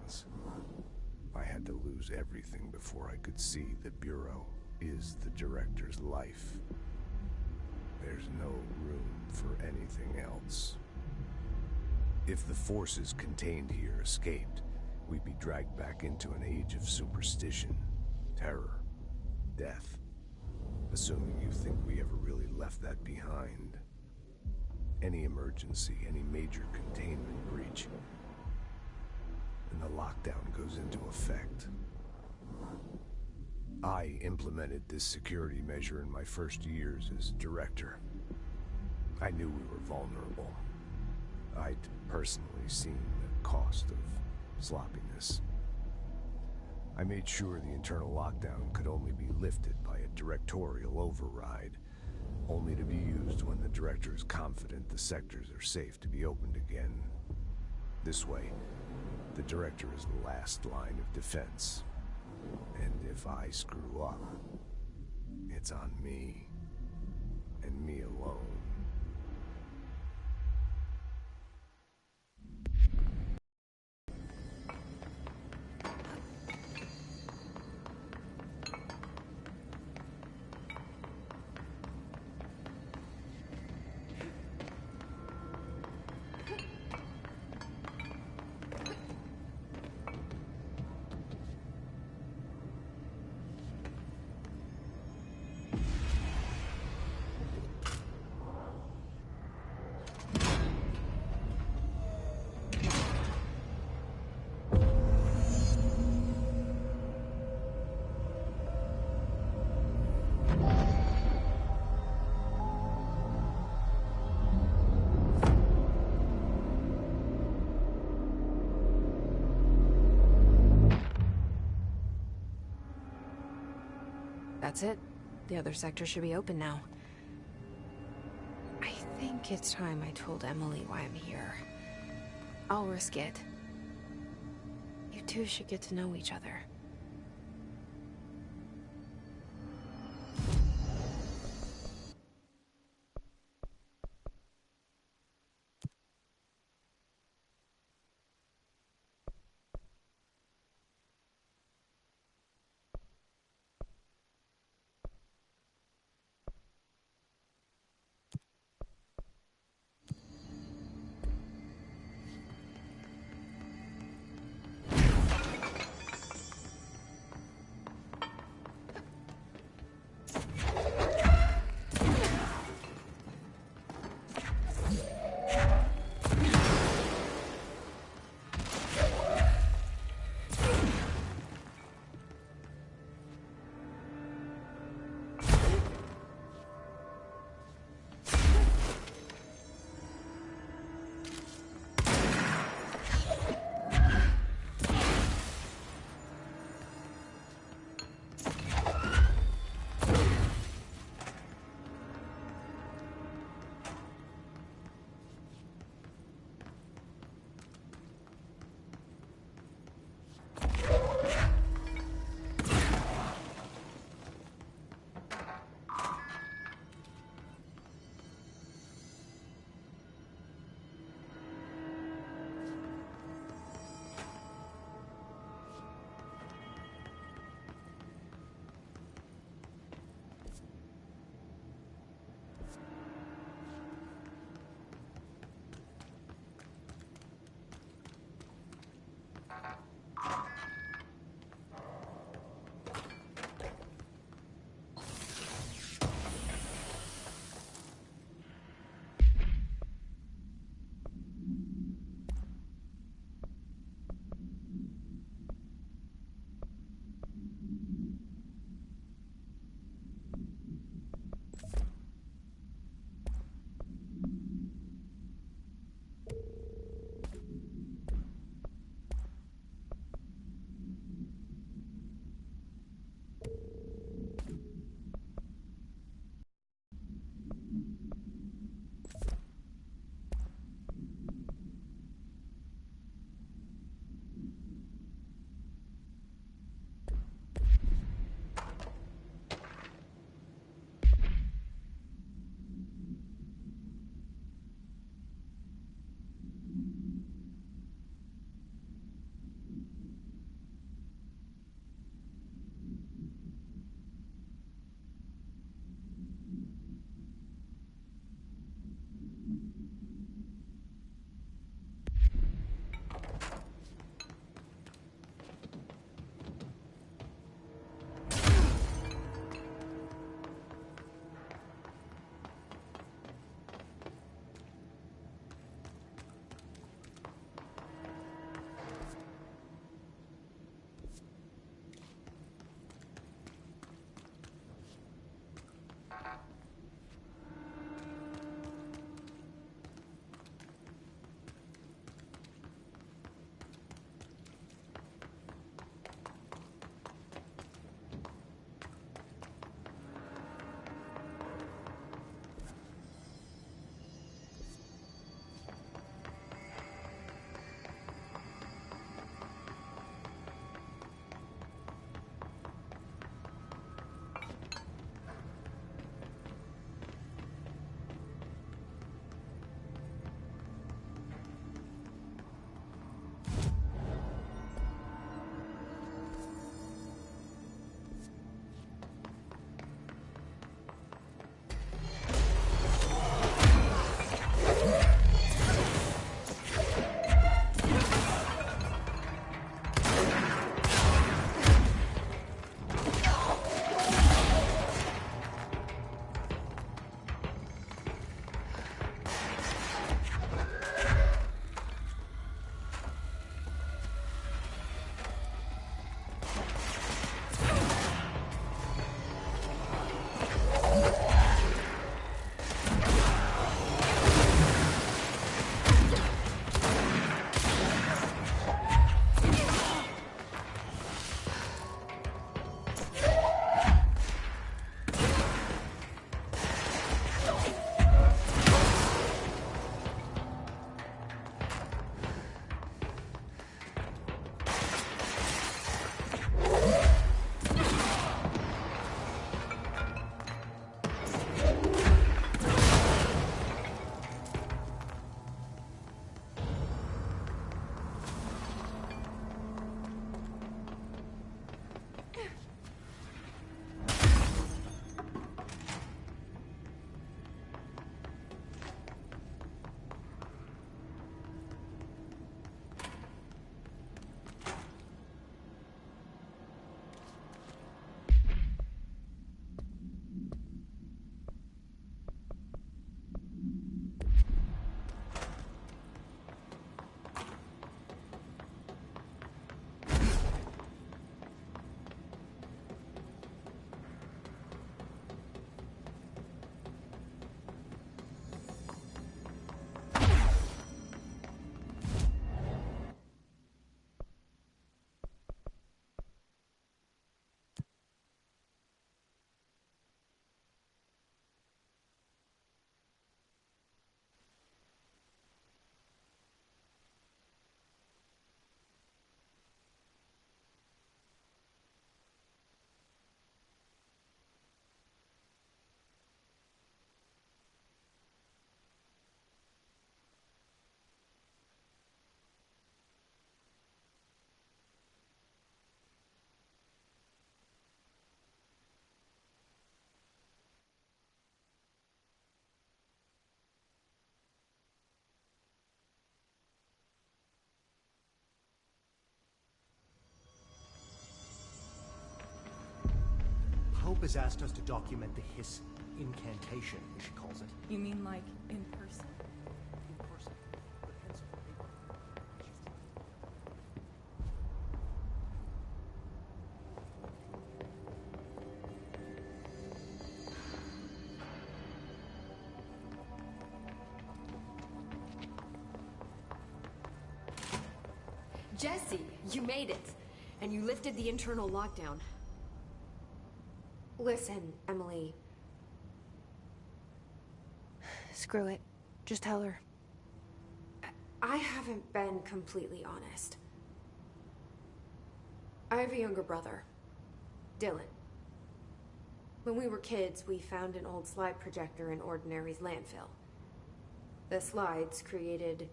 things. I had to lose everything before I could see the Bureau is the Director's life. There's no room for anything else. If the forces contained here escaped, we'd be dragged back into an age of superstition, terror, death. Assuming you think we ever really left that behind. Any emergency, any major containment breach, and the lockdown goes into effect. I implemented this security measure in my first years as director. I knew we were vulnerable. I'd personally seen the cost of sloppiness. I made sure the internal lockdown could only be lifted by a directorial override, only to be used when the director is confident the sectors are safe to be opened again. This way, the director is the last line of defense. And if I screw up, it's on me, and me alone. That's it. The other sector should be open now. I think it's time I told Emily why I'm here. I'll risk it. You two should get to know each other. Hope has asked us to document the hiss incantation, as she calls it. You mean like in person? In person, with pencil and paper. Jesse, you made it. And you lifted the internal lockdown. Listen, Emily. Screw it. Just tell her. I haven't been completely honest. I have a younger brother, Dylan. When we were kids, we found an old slide projector in Ordinary's landfill. The slides created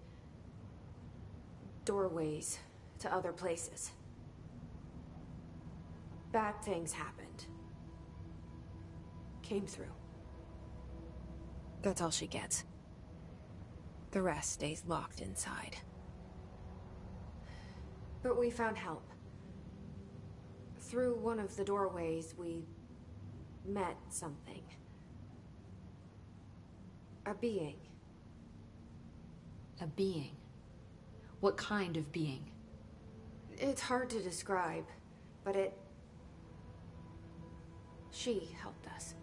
doorways to other places. Bad things happened. Came through. That's all she gets. The rest stays locked inside. But we found help. Through one of the doorways, we met something. A being. A being? What kind of being? It's hard to describe, but she helped us.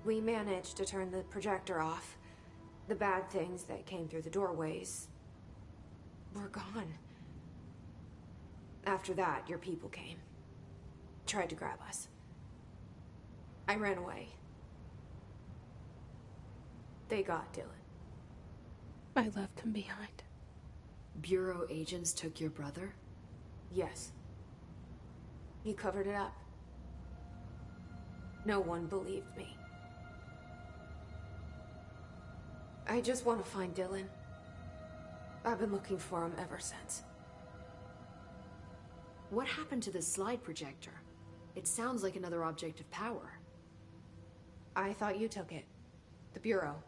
We managed to turn the projector off. The bad things that came through the doorways were gone. After that, your people came. Tried to grab us. I ran away. They got Dylan. I left him behind. Bureau agents took your brother? Yes. He covered it up. No one believed me. I just want to find Dylan. I've been looking for him ever since. What happened to the slide projector? It sounds like another object of power. I thought you took it. The Bureau.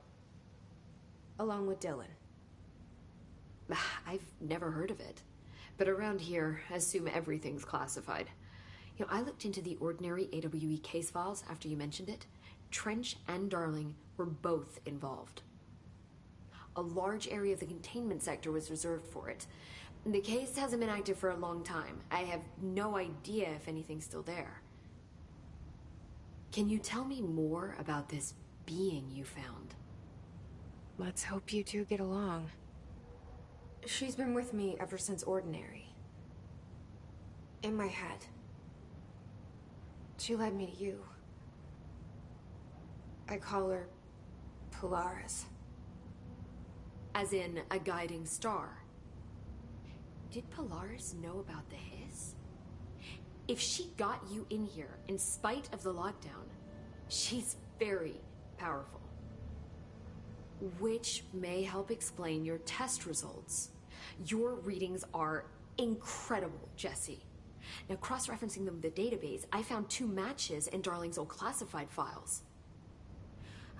Along with Dylan. I've never heard of it. But around here, I assume everything's classified. You know, I looked into the Ordinary AWE case files after you mentioned it. Trench and Darling were both involved. A large area of the containment sector was reserved for it. The case hasn't been active for a long time. I have no idea if anything's still there. Can you tell me more about this being you found? Let's hope you two get along. She's been with me ever since Ordinary. In my head. She led me to you. I call her Polaris. As in a guiding star. Did Polaris know about the hiss? If she got you in here in spite of the lockdown, she's very powerful. Which may help explain your test results. Your readings are incredible, Jesse. Now, cross-referencing them with the database, I found 2 matches in Darling's old classified files.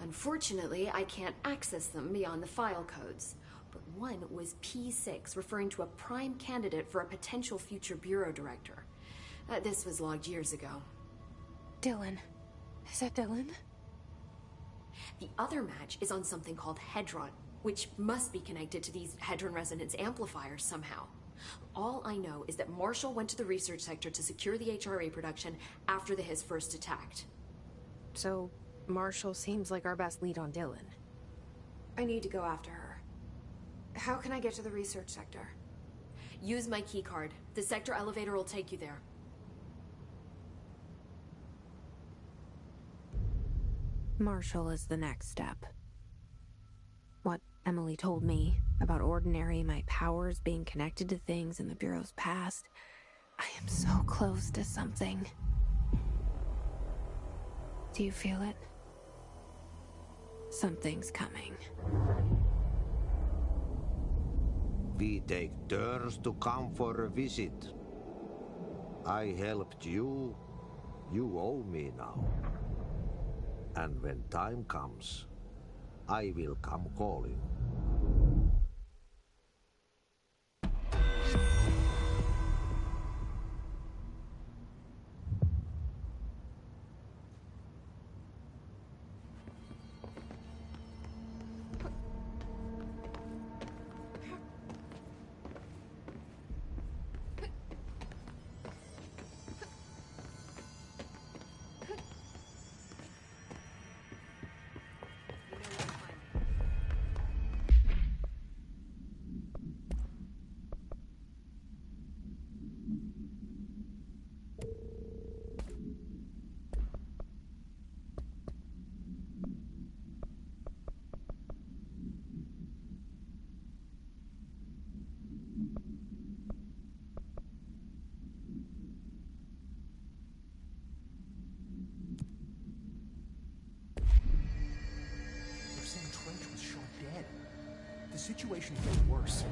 Unfortunately, I can't access them beyond the file codes. But one was P6, referring to a prime candidate for a potential future bureau director. This was logged years ago. Dylan. Is that Dylan? The other match is on something called Hedron, which must be connected to these Hedron resonance amplifiers somehow. All I know is that Marshall went to the research sector to secure the HRA production after the hiss first attacked. So, Marshall seems like our best lead on Dylan. I need to go after her. How can I get to the research sector? Use my key card. The sector elevator will take you there. Marshall is the next step. What Emily told me about Ordinary, my powers being connected to things in the Bureau's past. I am so close to something. Do you feel it? Something's coming. We take turns to come for a visit. I helped you. You owe me now. And when time comes, I will come calling. situation gets worse.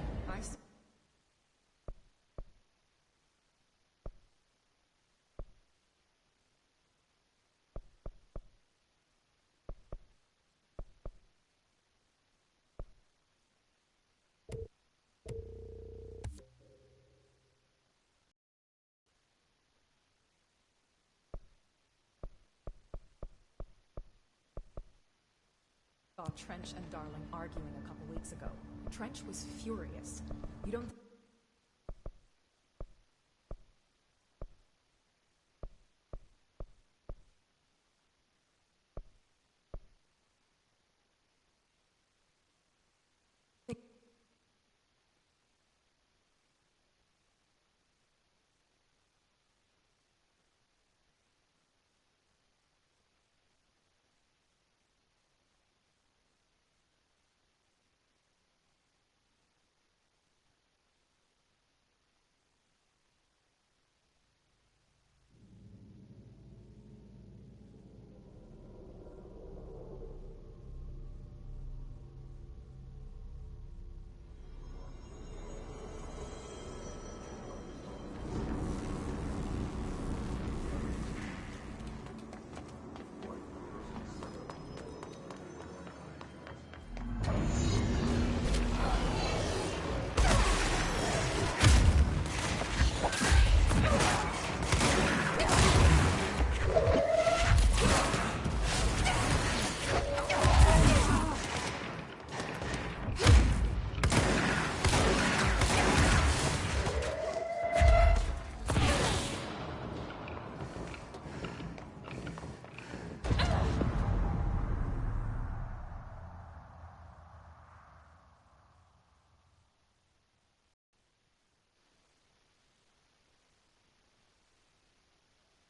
Saw Trench and Darling arguing a couple weeks ago. Trench was furious. You don't